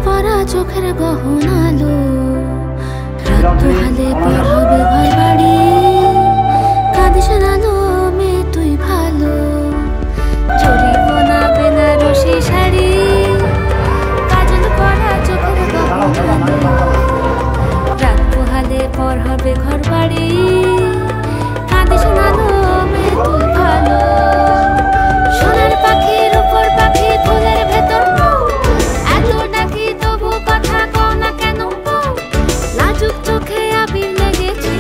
পরা চোখের গহনালো রাত পোহালে পর হবে ঘর বাড়ি কাঁদিস না লো মেয়ে তুই ভালো জরিব না বেনারসি শাড়ি কাজল পরা চোখের গহনালো রাত পোহালে পর হবে ঘর বাড়ি কাঁদিস না লো মেয়ে তুই ভালো সোনার পাখির উপর পাখি ফুলের ভেতর এত ডাকি তবু কথা কও না কেন লাজুক চোখে আবির লেগেছে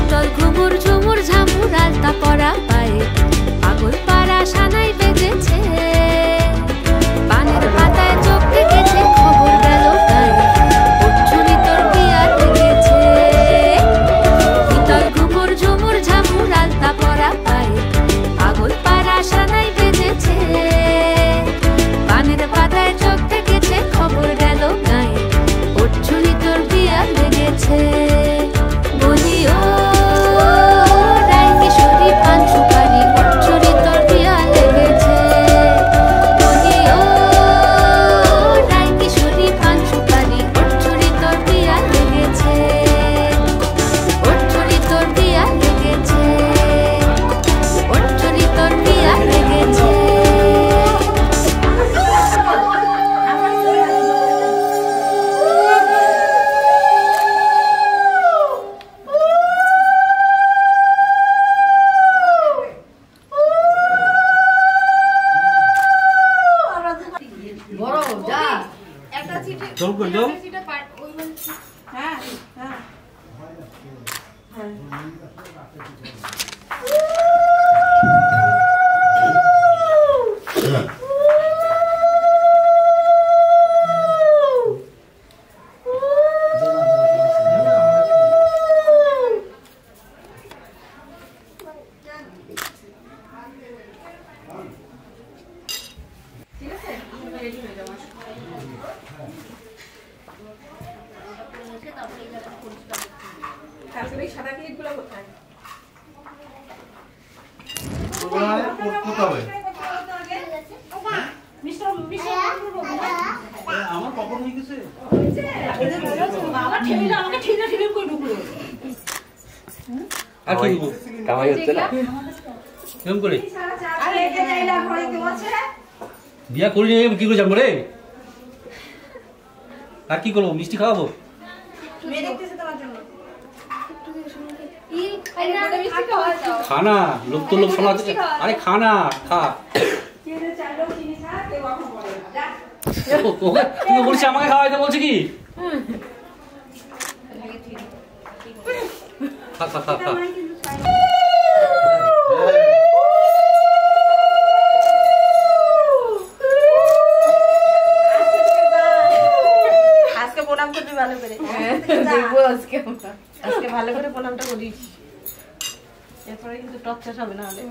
তল ঘুমুর ঝুমুর ঝামুর আলতা পরা পায়ে পাগল পাড়া সানাই বেজেছে পানের পাতায় চোখ ঢেকেছে খবর গেল গায়ে উঠছুনি তোর বিয়া লেগেছে তল ঘুমুর ঝুমুর ঝামুর আলতা পরা পায়ে পাগল পাড়া সানাই বেজেছে পানের পাতায় চোখ ঢেকেছে খবর গেল গায়ে উঠছুনি তোর বিয়া লেগেছে বলি ও রাই কিশোরী পান সুপারি উঠছুনি তোর বিয়া লেগেছে বলি ও রাই কিশোরী পান সুপারি উঠছুনি তোর বিয়া লেগেছে উঠছুনি তোর বিয়া লেগেছে উঠছুনি তোর বিয়া লেগেছে বিয়া করি কি করে যাবো রে আর কি করবো মিষ্টি খাওয়াবো খানা লোক তো লোক শোনাচ্ছে আরে খানা খা তুমি বলছি আমাকে খাওয়াইতে বলছি কি খা খা খা খা ভালো করে দেখবো আজকে ভালো করে প্রণামটা করিস এরপরে কিন্তু টর্চার হবে না হলে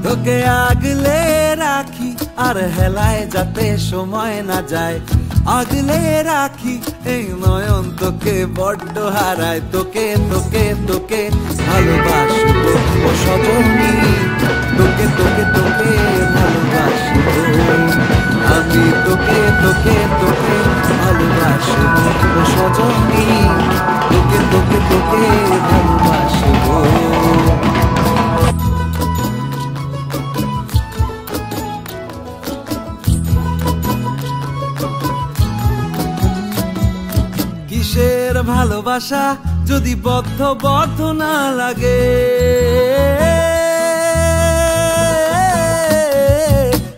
তোকে আগলে রাখি আর হেলায় যাতে সময় না যায় আগলে রাখি এই নয়ন তোকে বড্ড হারায় তোকে তোকে তোকে ভালোবাসবো ও সজনী তোকে তোকে তোকে ভালোবাসবো আমি তোকে তোকে তোকে ভালোবাসবো ও সজনী তোকে তোকে তোকে ভালোবাসবো কিসের ভালোবাসা যদি বদ্ধ না লাগে,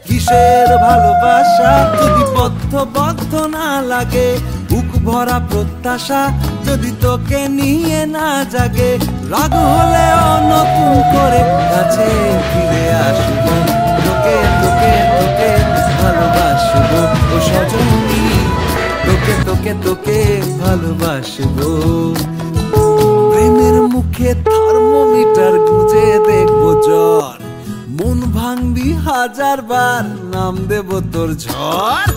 কিসের ভালোবাসা যদি বদ্ধ না লাগে, বুক ভরা প্রত্যাশা যদি তোকে নিয়ে না জাগে, রাগ হলেও নতুন করে কাছে ফিরে আসবো, তোকে তোকে তোকে ভালোবাসবো ও সজনী, তোকে তোকে তোকে ভালোবাসবো। প্রেমের মুখে থার্মোমিটার গুঁজে দেখবো জ্বর, মন ভাঙবি 1000 বার, নাম দেব তোর ঝড়।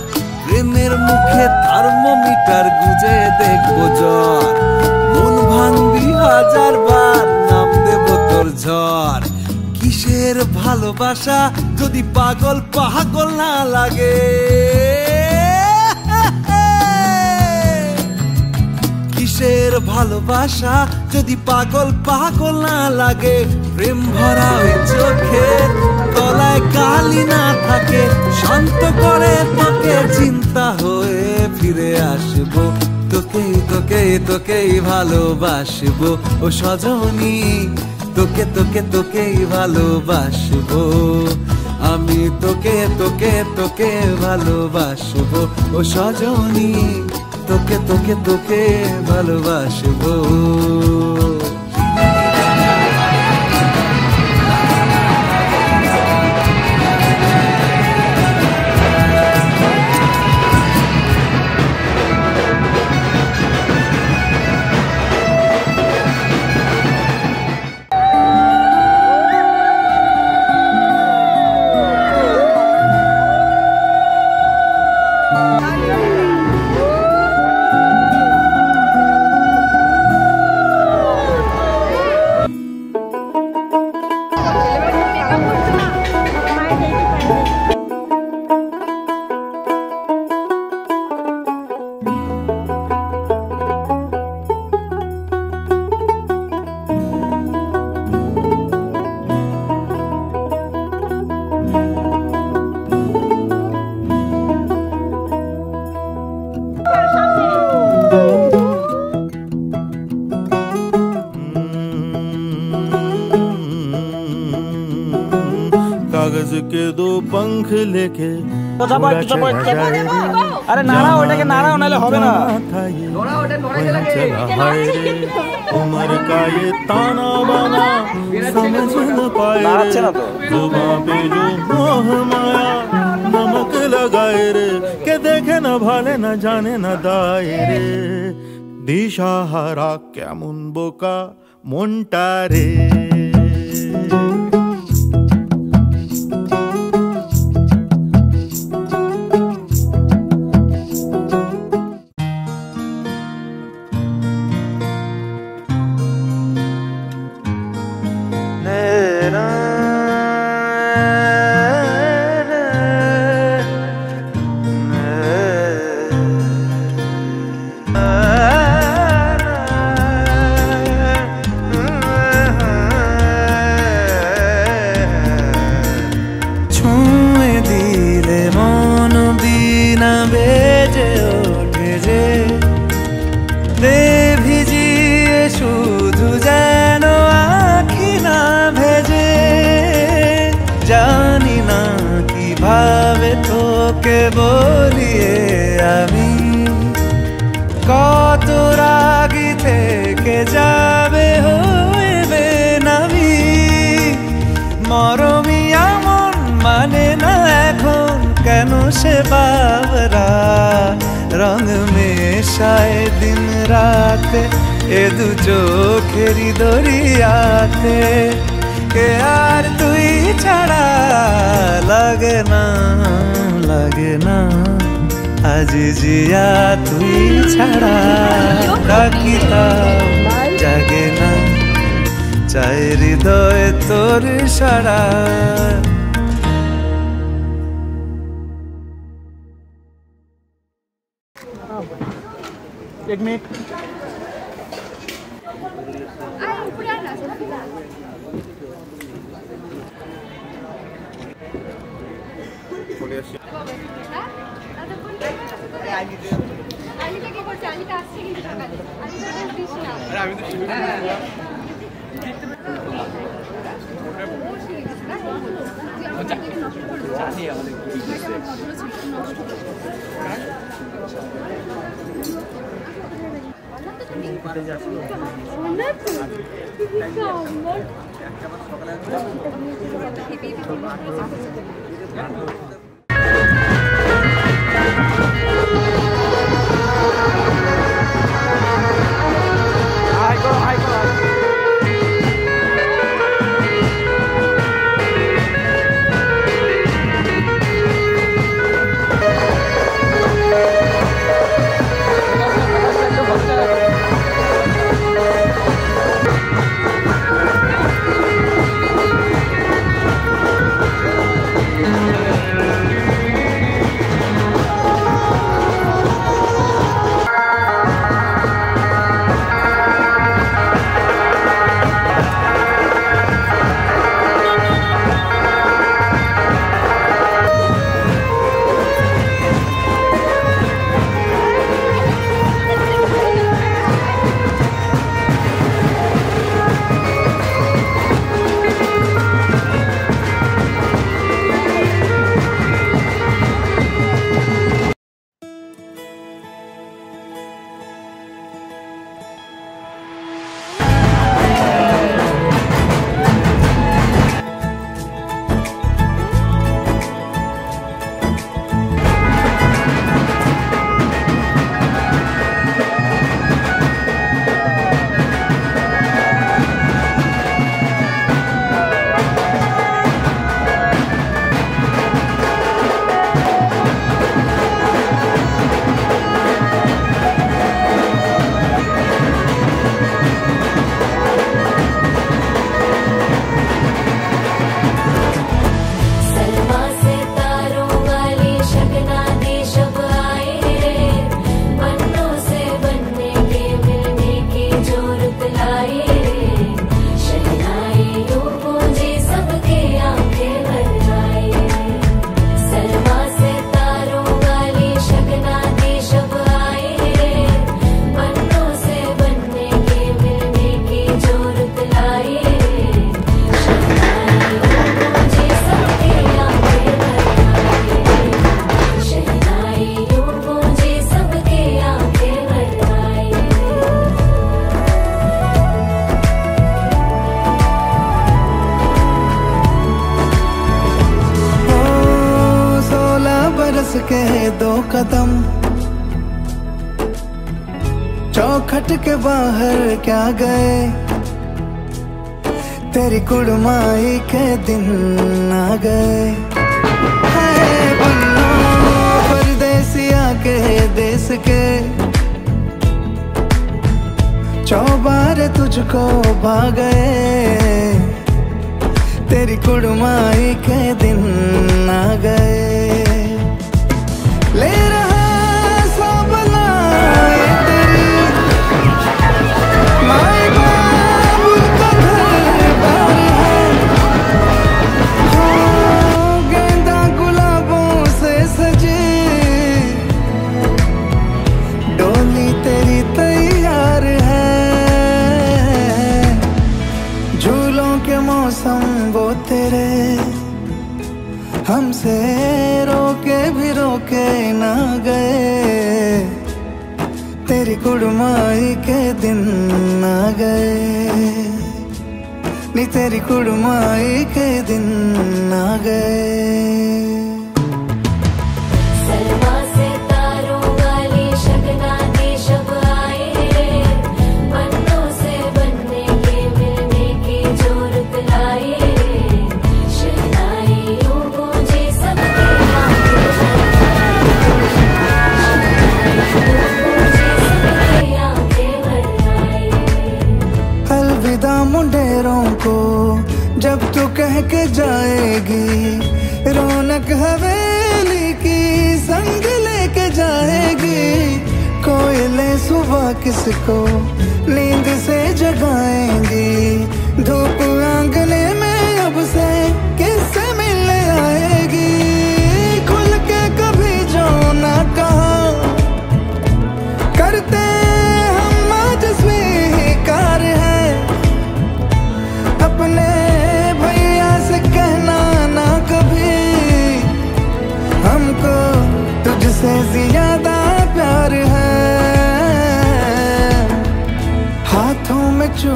প্রেমের মুখে থার্মোমিটার গুঁজে দেখবো জ্বর, মন ভাঙবি 1000 বার, নাম দেব তোর ঝড়। কিসের ভালোবাসা যদি পাগল না লাগে, কিসের ভালোবাসা যদি পাগল না লাগে, প্রেম ভরা ওই চোখের তলায় কালি না থাকে, শান্ত করে তোকে চিন্তা হয়ে ফিরে আসবো, তোকে তোকে তোকেই ভালোবাসবো ও সজনী, তোকে তোকে তোকেই ভালোবাসবো আমি, তোকে তোকে তোকে ভালোবাসবো ও সজনী, তোকে তোকে তোকে ভালোবাসবো। कागज के 2 पंख लेके अरे नारा ওটাকে নাড়া নালে হবে না, उम्र का ये ताना बाना समझ न पाए, जुबां पे जो मोह माया नमक लगाए रे, के देखे न भाले न जाने न दाए रे, दिशाहारा केमन बोका মনটা রে। তোকে বলিয়ে আমি কত রাগি থেকে যাবে হইবে নামি, মরমি এমন মানে না এখন কেন সে বাবরা, রং মেশায় দিন রাতে এ দু চোখেরই দরিয়াতে, কে আর তুই ছাড়া লাগে না আজ জিয়া তুই ছাড়া ডাকিতাম জাগে না, চাই হৃদয় তোর সারা। एक मिनट আগে কি করছে के दो कदम चौखट के बाहर क्या गए, तेरी कुड़माई के दिन आ गए। बन्नो परदेसिया के देश के चौबार तुझको भा गए, तेरी कुड़माई के दिन आ गए। ले रहा सब लाए तेरी माई बाबू का घर बार है, हो गेंदा गुलाबों से सजी डोली तेरी तैयार है। झूलों के मौसम वो तेरे हमसे रोके भी रोके ना गए, तेरी कुड़माई के दिन आ गए, नी तेरी कुड़माई के दिन आ गए। मुंडेरों को जब तू कह के जाएगी, रौनक हवेली की संग लेके जाएगी। कोयले सुबह किसको नींद से जगाएंगी, धूप आंगने में अब से किससे मिलने आएगी। खुल के कभी जो ना कहा करते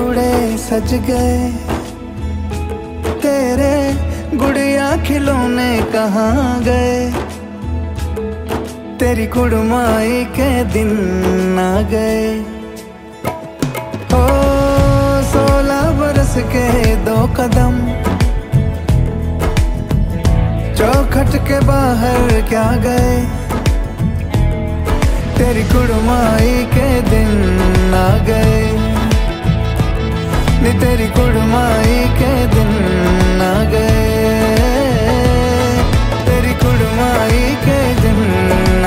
जोड़े सज गए, तेरे गुड़िया खिलौने कहाँ गए, तेरी कुड़माई के दिन आ गए। ओ 16 बरस के 2 कदम, चौखट के बाहर क्या गए, तेरी कुड़माई के दिन आ गए, नी तेरी कुड़माई के दिन आ गए, तेरी कुड़माई के दिन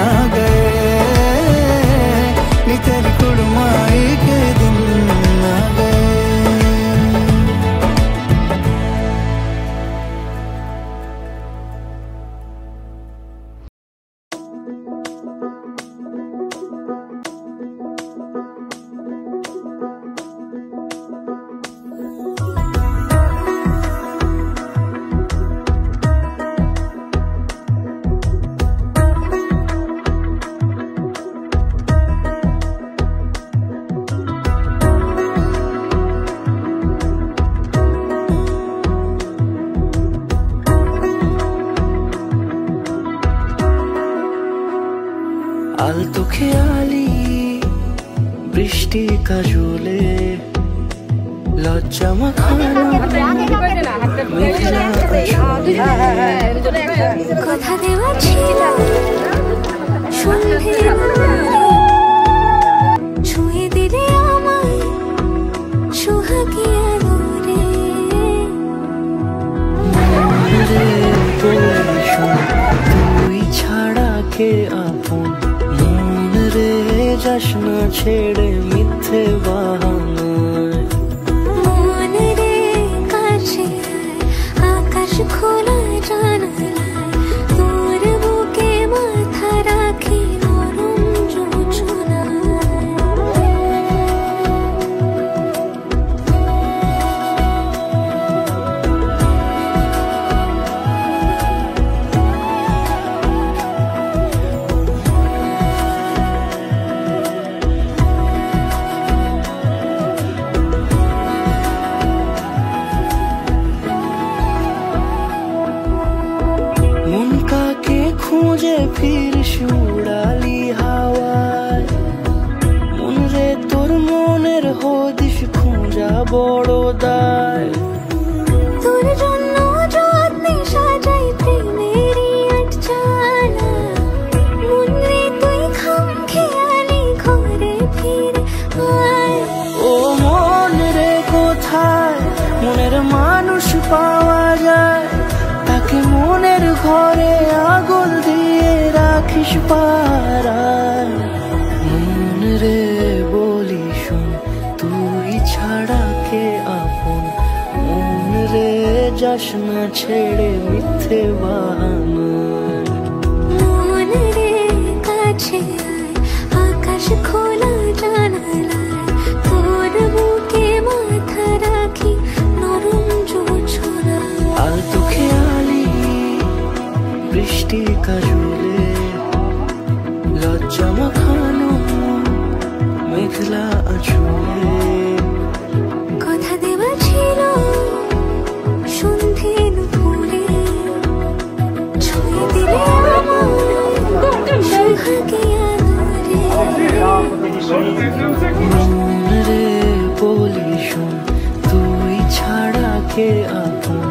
आ गए, नी तेरी कुड़माई के दिन आ गए। আলতো খেয়ালি বৃষ্টি কাজলে লজ্জা মাখানো কথা দেওয়া ছিল সন্ধের ছুঁয়ে দিলে আমায় সোহাগী আলোরে। তুই ছাড়া কে আপন, মন রে যাস না ছেড়ে মিথ্যে বাহানায়। মন রে কাছে আকাশ খোলা জানালায়, তোর বুকে মাথা রাখি নরম যোছনায়। মন কাকে খুঁজে ফিরিস উড়ালি হাওয়ায়, মন রে তোর মনের হদিস খোঁজা বড় দায়। তোর জন্য যত্নে সাজাই প্রেমেরই আটচালা, মন রে তুই খাম খেয়ালি ঘরে ফিরে আয়। ও মন রে কোথায় মনের মানুষ পাওয়া যায়, তাকে মনের ঘরে আগুন দিয়ে রাখিস পাড়ায়। মন রে বলি শোন, তুই ছাড়া কে আপন, মন রে যাস না ছেড়ে মিথ্যে বাহানায়। মন রে কাছে আয় আকাশ খোলা জানালায়, তোর বুকে মাথা রাখি নরম যোছনায়। আলতো খেয়ালি বৃষ্টি কাজলে লজ্জা মাখানো মেঘলা আঁচলে। কথা দেওয়া ছিল সন্ধে দুপুরে, ছুঁয়ে দিলে আমায় সোহাগী আলোরে। মন রে বলি শোন, তুই ছাড়া কে আপন,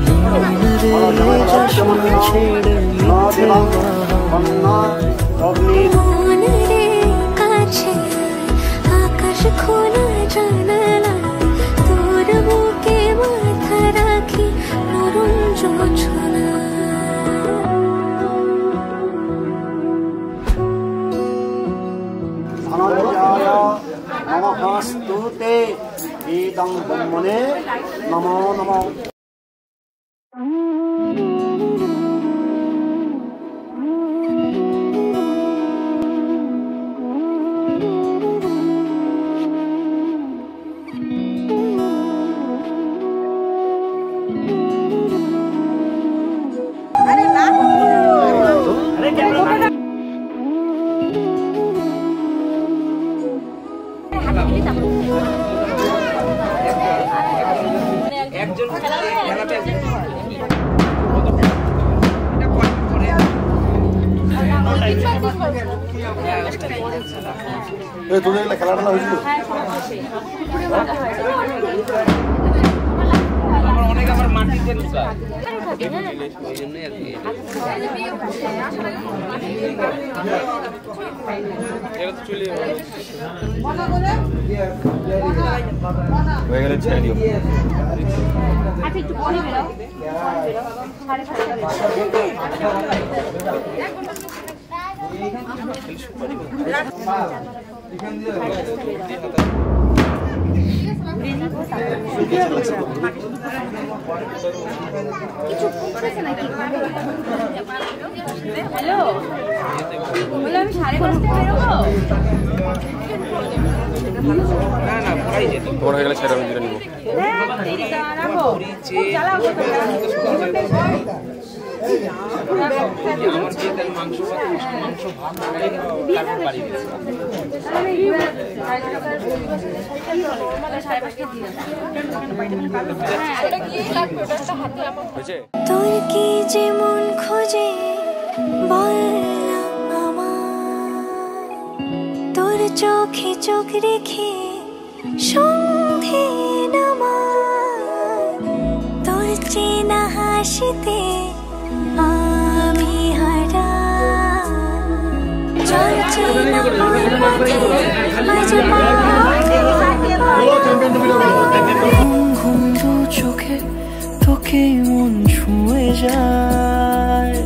মন রে যাস না ছেড়ে মিথ্যে বাহানায়। মন রে কাছে আয় আকাশ খোলা জানালায়, তোর বুকে মাথা রাখি নরম যোছনায়। ধনঞ্জয় নমঃস্তুতে ইদং ব্রহ্মণে নমো নমঃ। তোদের খেলা টেলা হয়েছিল? অনেক আমার মাটিতে ওই জন্যই আর কি হয়ে গেলে ছেড়ে দিও। আচ্ছা একটু পরে বেরো, 5:30 হ্যালো, বললাম 5:30 বেরোবো। না না পড়াই যেত তোমার হয়ে গেলে ছেড়ে আমি দিলে নিব। আমার যেতে মাংস ভাত তারপর বাড়ি গেছে তোর কি যে মন খোঁজে বললাম আমার, তোর চোখে চোখ রেখে সন্ধে নামার, তোর চেনা হাসিতে আমি হারা, চলছে না ঘুম দু চোখে তোকে মন ছুঁয়ে যায়,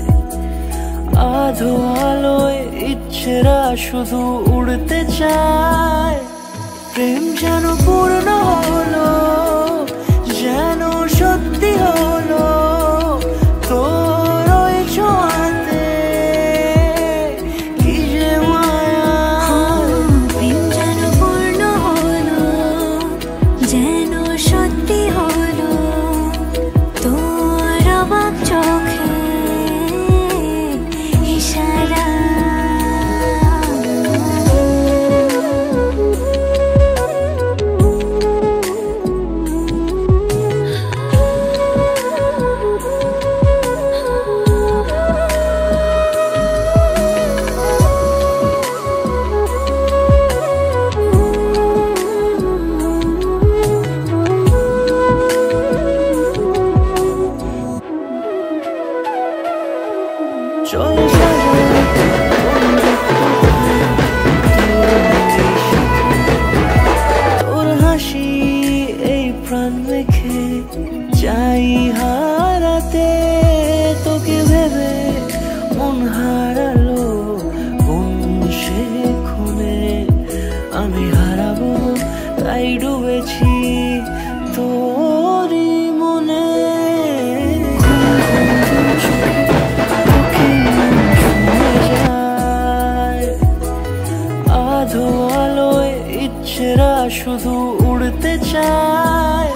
আধো আলোয় ইচ্ছেরা শুধু উড়তে চায়, প্রেম যেন পূর্ণ হলো, যেন সত্যি হলো, তোর ওই ছোঁয়াতে কি যে মায়া, প্রেম যেন পূর্ণ হলো, যেন সত্যি হলো, তোর অবাক চোখে ইশারা। তোর হাসি এই প্রাণ রেখে চাই হারাতে, তোকে ভেবে মন হারালো কোন সে খুনে, আমি হারাবো তাই ডুবেছি তোরই মনে, আধো আলোয় ইচ্ছেরা শুধু উড়তে চায়,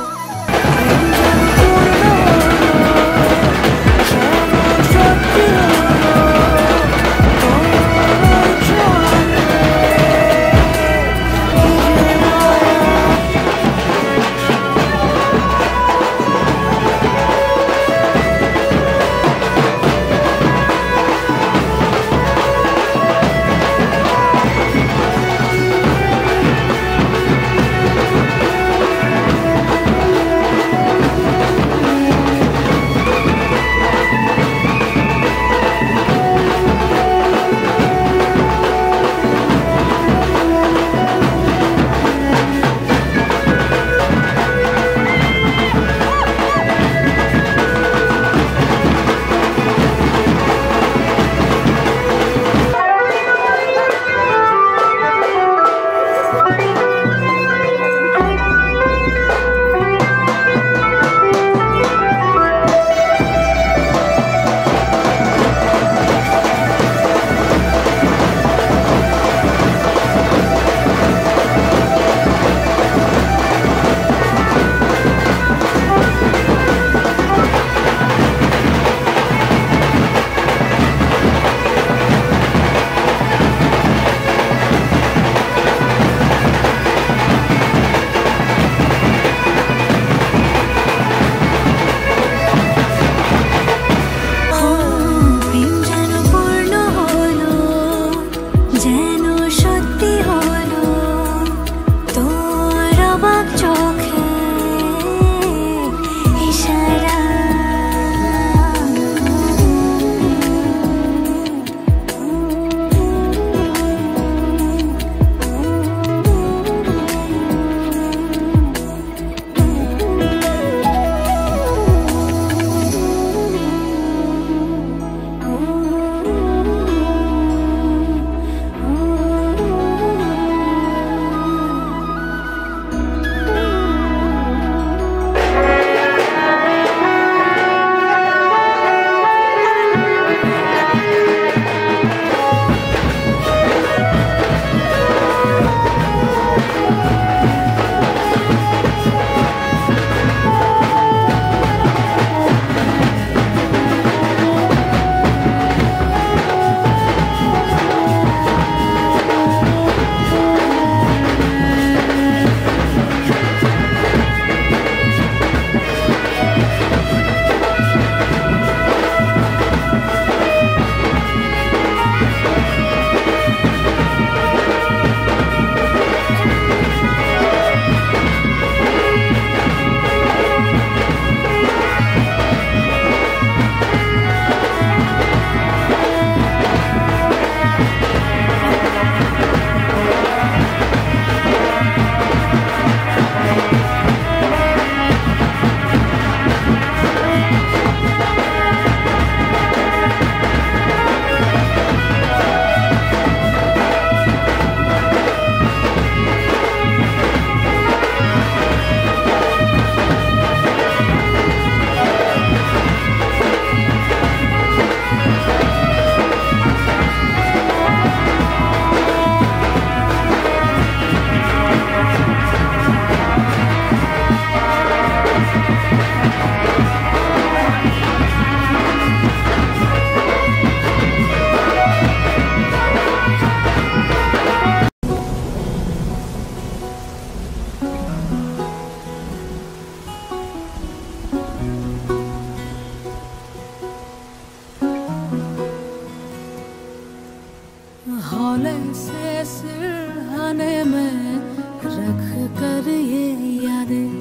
झोले से सिरहाने में रख कर ये यादें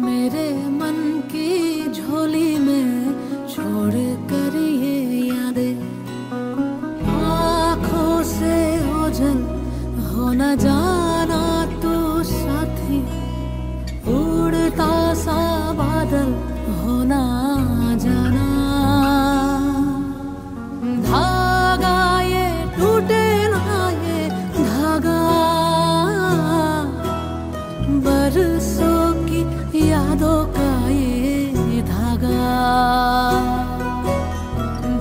मेरे मन की झोली में छोड़ कर ये यादें आँखों से ओझल हो न जाना तू साथी उड़ता सा बादल हो न जाना धागा ये टूटे ना ये धागा बरसों की यादों का ये धागा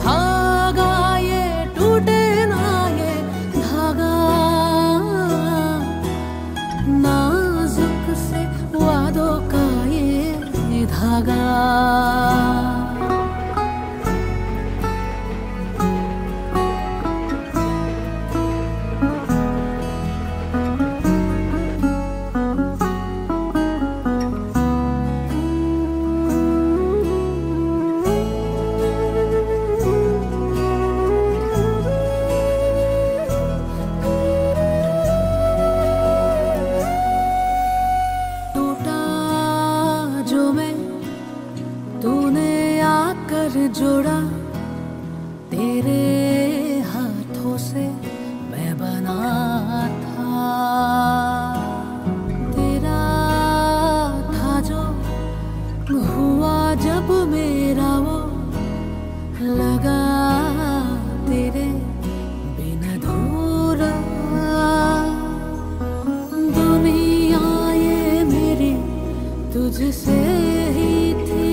धागा ये टूटे ना ये धागा नाजुक से वादों का ये धागा जोड़ा तेरे हाथों से मैं बना था तेरा था जो हुआ जब मेरा वो लगा तेरे बिन अधूरा दुनिया ये मेरी तुझसे ही थी